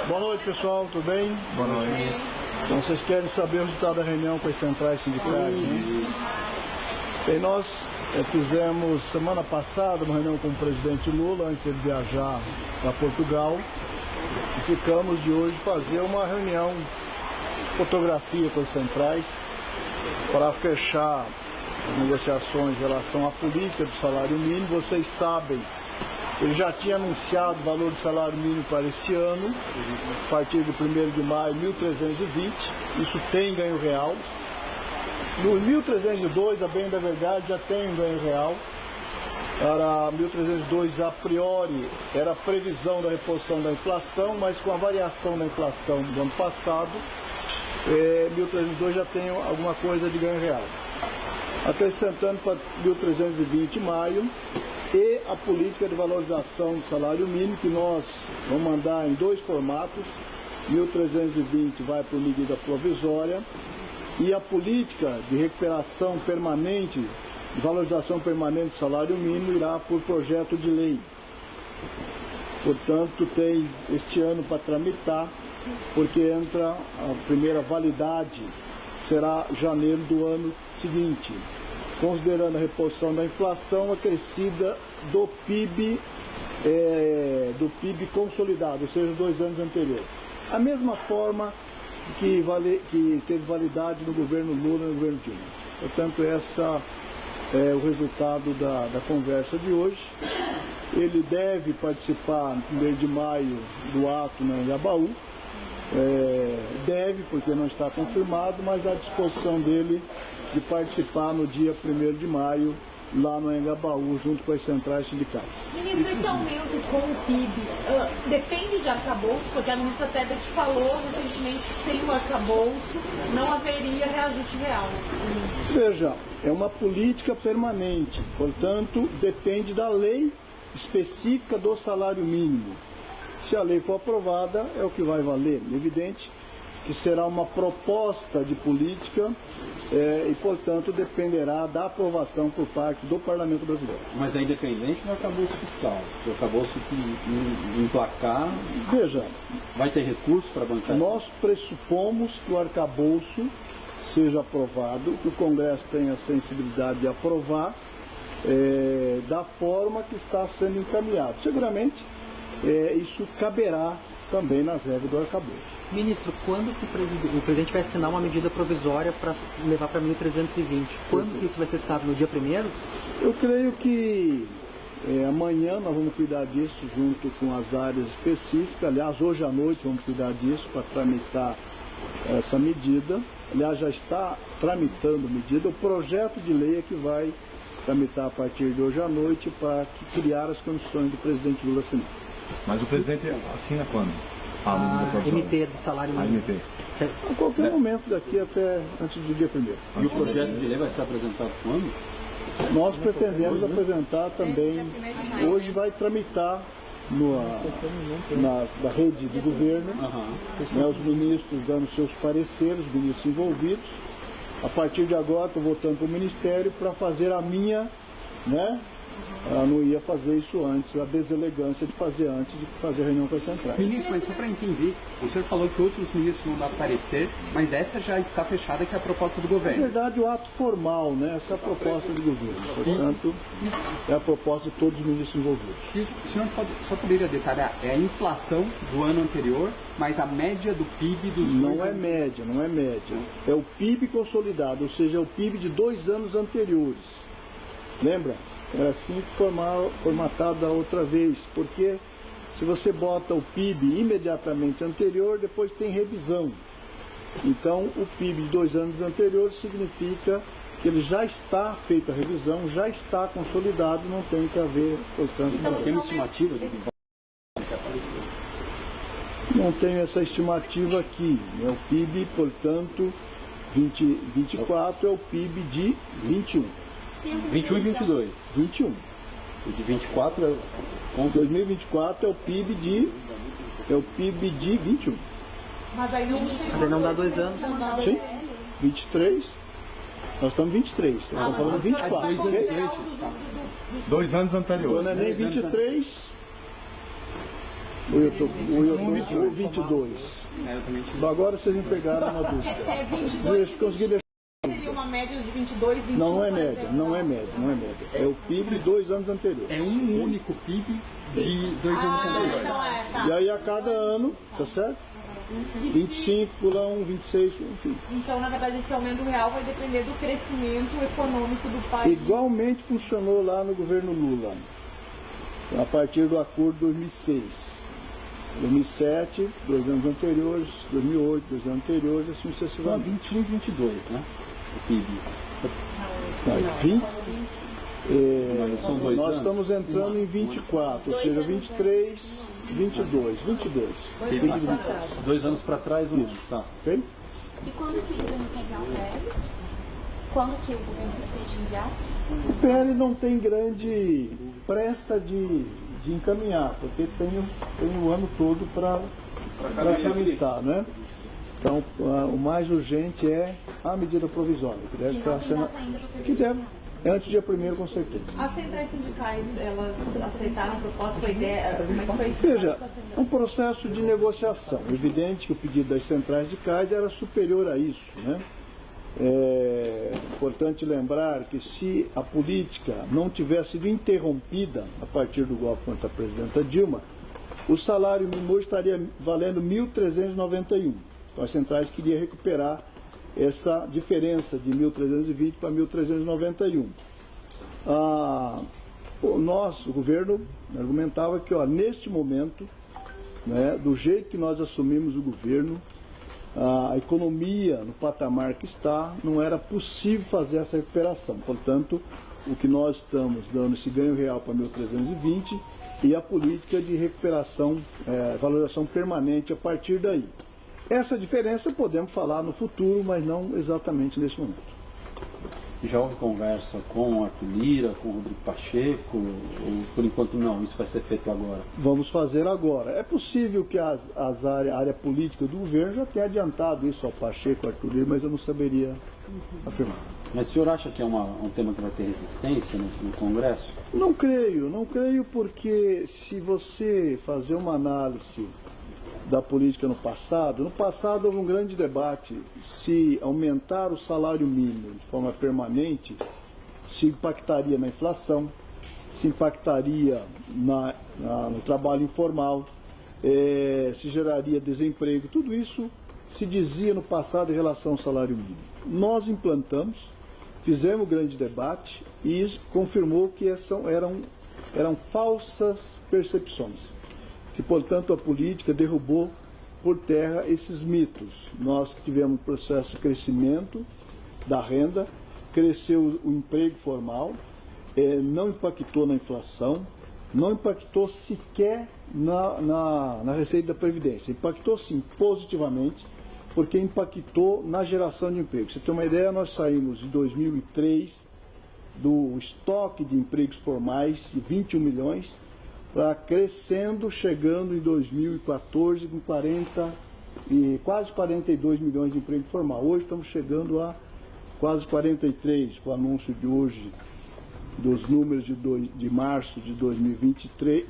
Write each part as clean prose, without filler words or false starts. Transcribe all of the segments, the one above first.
Boa noite, pessoal, tudo bem? Boa noite. Então, vocês querem saber o resultado da reunião com as centrais sindicais, né? E nós fizemos semana passada uma reunião com o presidente Lula, antes de ele viajar para Portugal, e ficamos de hoje fazer uma reunião, fotografia com as centrais, para fechar as negociações em relação à política do salário mínimo. Vocês sabem, ele já tinha anunciado o valor do salário mínimo para esse ano, a partir do 1º de maio, 1.320, isso tem ganho real. No 1.302, a bem da verdade, já tem um ganho real. Para 1.302, a priori, era a previsão da reposição da inflação, mas com a variação da inflação do ano passado, 1.302 já tem alguma coisa de ganho real. Acrescentando para 1.320 em maio, e a política de valorização do salário mínimo, que nós vamos mandar em dois formatos, 1.320 vai por medida provisória, e a política de recuperação permanente, de valorização permanente do salário mínimo, irá por projeto de lei. Portanto, tem este ano para tramitar, porque entra a primeira validade, será janeiro do ano seguinte, considerando a reposição da inflação acrescida do PIB consolidado, ou seja, 2 anos anteriores. A mesma forma que teve validade no governo Lula e no governo Dilma. Portanto, essa é o resultado da conversa de hoje. Ele deve participar no 1º de maio do ato na Anhangabaú. Deve, porque não está confirmado, mas à disposição dele de participar no dia 1º de maio, lá no Anhangabaú, junto com as centrais sindicais. Ministro, esse aumento com o PIB depende de arcabouço, porque a ministra Tebet falou recentemente que sem o arcabouço não haveria reajuste real. Veja, é uma política permanente, portanto, depende da lei específica do salário mínimo. Se a lei for aprovada, é o que vai valer. É evidente que será uma proposta de política e, portanto, dependerá da aprovação por parte do Parlamento brasileiro. Mas é independente do arcabouço fiscal. O arcabouço que emplacar, veja, vai ter recurso para bancar? Nós pressupomos que o arcabouço seja aprovado, que o Congresso tenha a sensibilidade de aprovar da forma que está sendo encaminhado. Seguramente, isso caberá também nas regras do arcabouço. Ministro, quando que o presidente vai assinar uma medida provisória para levar para 1.320? Quando que isso vai ser assinado? No dia 1º? Eu creio que amanhã nós vamos cuidar disso junto com as áreas específicas. Aliás, hoje à noite vamos cuidar disso para tramitar essa medida. Aliás, já está tramitando a medida. O projeto de lei é que vai tramitar a partir de hoje à noite para criar as condições do presidente Lula assinar. Mas o presidente assina quando? A MP do salário mínimo. A MP. A qualquer momento daqui até antes do dia 1º. E o projeto de lei vai ser apresentado quando? Nós pretendemos apresentar também, hoje vai tramitar da rede do governo, os ministros dando seus pareceres, os ministros envolvidos. A partir de agora estou voltando para o Ministério para fazer a minha, Ela não ia fazer isso antes, a deselegância de fazer antes de fazer a reunião com as centrais. Ministro, mas só para entender, o senhor falou que outros ministros vão dar parecer, mas essa já está fechada, que é a proposta do governo. Na verdade, o ato formal, essa é a proposta do governo. Portanto, é a proposta de todos os ministros envolvidos. O senhor só poderia detalhar, é a inflação do ano anterior, mas a média do PIB dos não dois é anos... média, não é média. É o PIB consolidado, ou seja, é o PIB de 2 anos anteriores. Lembra? Era assim formatado da outra vez, porque se você bota o PIB imediatamente anterior, depois tem revisão. Então, o PIB de 2 anos anteriores significa que ele já está feita a revisão, já está consolidado, não tem que haver, portanto... Então, tem uma estimativa de que não tenho essa estimativa aqui. O PIB, portanto, 2024 é o PIB de 21. 21 e 22. 21. O de 24 é... 2024 é o PIB de 21. Mas aí não dá 2 anos. Sim, 23. Nós estamos em 23, estamos falando 24. 2 anos antes, tá? 2 anos anteriores. Então não é nem 23, O 22. Agora vocês me pegaram uma dúvida. É 22. Deixa eu conseguir deixar. Seria uma média de 22, 21. Não é por média, exemplo. não é média, não é média. É o PIB de 2 anos anteriores. É um único PIB de 2 anos anteriores. Então tá. E aí a cada ano, tá certo? 25 pula 1, 26, enfim. Então, na verdade, esse aumento real vai depender do crescimento econômico do país. Igualmente funcionou lá no governo Lula, a partir do acordo de 2006. 2007, 2 anos anteriores, 2008, 2 anos anteriores, assim Então, sucessivamente. 21 e 22, né? O PIB. Mas 20, São 2 nós anos. estamos entrando em 24, ou seja, 23, 22, 22. 2 anos para trás, um ano. Tá. Ok? E quando que o governo quer enviar o PL? Quando que o governo pretende enviar? O PL não tem grande pressa de encaminhar, porque tem o ano todo para tramitar, né? Então, o mais urgente é a medida provisória, que deve estar sendo... Que deve, antes do dia 1º, com certeza. As centrais sindicais, elas aceitaram a proposta, foi ideia, como é que foi isso? Veja, um processo de negociação. Evidente que o pedido das centrais sindicais era superior a isso, né? É importante lembrar que se a política não tivesse sido interrompida a partir do golpe contra a presidenta Dilma, o salário mínimo hoje estaria valendo 1.391. Então as centrais queriam recuperar essa diferença de 1.320 para 1.391. O governo argumentava que, neste momento, né, do jeito que nós assumimos o governo, a economia no patamar que está, não era possível fazer essa recuperação. Portanto, o que nós estamos dando esse ganho real para 1.320 e a política de recuperação, valorização permanente a partir daí. Essa diferença podemos falar no futuro, mas não exatamente nesse momento. Já houve conversa com o Arthur Lira, com o Rodrigo Pacheco, ou por enquanto não, isso vai ser feito agora? Vamos fazer agora. É possível que a área política do governo já tenha adiantado isso ao Pacheco, ao Arthur Lira, mas eu não saberia afirmar. Mas o senhor acha que é um tema que vai ter resistência no Congresso? Não creio porque se você fazer uma análise da política no passado houve um grande debate se aumentar o salário mínimo de forma permanente se impactaria na inflação, se impactaria no trabalho informal, se geraria desemprego. Tudo isso se dizia no passado em relação ao salário mínimo. Nós implantamos, fizemos um grande debate e isso confirmou que eram falsas percepções. Que, portanto, a política derrubou por terra esses mitos. Nós que tivemos um processo de crescimento da renda, cresceu o emprego formal, não impactou na inflação, não impactou sequer na receita da Previdência. Impactou, sim, positivamente, porque impactou na geração de emprego. Pra você ter uma ideia, nós saímos em 2003 do estoque de empregos formais de 21 milhões, para crescendo, chegando em 2014 com quase 42 milhões de emprego formal. Hoje estamos chegando a quase 43, com o anúncio de hoje dos números de março de 2023,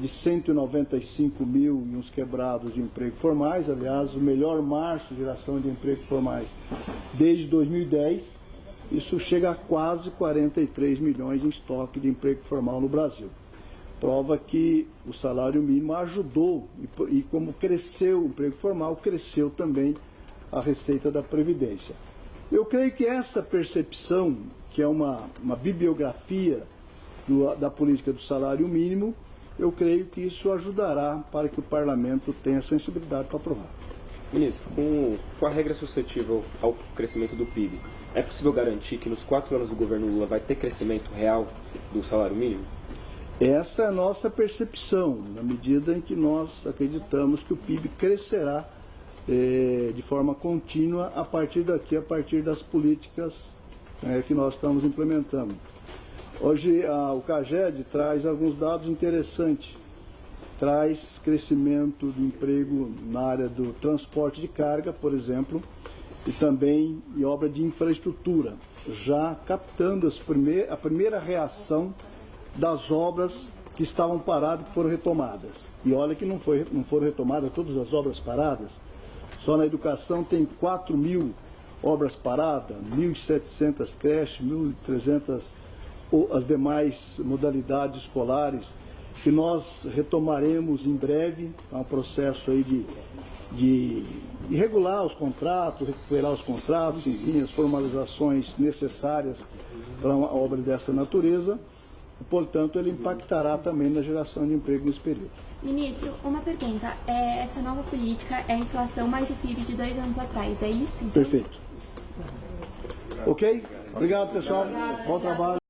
de 195 mil e uns quebrados de emprego formais. Aliás, o melhor março de geração de emprego formais desde 2010. Isso chega a quase 43 milhões em estoque de emprego formal no Brasil. Prova que o salário mínimo ajudou e como cresceu o emprego formal, cresceu também a receita da Previdência. Eu creio que essa percepção, que é uma bibliografia da política do salário mínimo, eu creio que isso ajudará para que o Parlamento tenha sensibilidade para aprovar. Ministro, com a regra suscetível ao crescimento do PIB, é possível garantir que nos 4 anos do governo Lula vai ter crescimento real do salário mínimo? Essa é a nossa percepção, na medida em que nós acreditamos que o PIB crescerá de forma contínua a partir das políticas que nós estamos implementando. Hoje o CAGED traz alguns dados interessantes. Traz crescimento de emprego na área do transporte de carga, por exemplo, e também em obra de infraestrutura, já captando a primeira reação das obras que estavam paradas, que foram retomadas. E olha que não foram retomadas todas as obras paradas. Só na educação tem 4.000 obras paradas, 1.700 creches, 1.300 as demais modalidades escolares, que nós retomaremos em breve. É um processo aí de regular os contratos, recuperar os contratos, enfim, as formalizações necessárias para uma obra dessa natureza. Portanto, ele impactará também na geração de emprego nesse período. Ministro, uma pergunta. Essa nova política é a inflação mais o PIB de 2 anos atrás, é isso? Então? Perfeito. Ok? Obrigado, pessoal. Bom trabalho.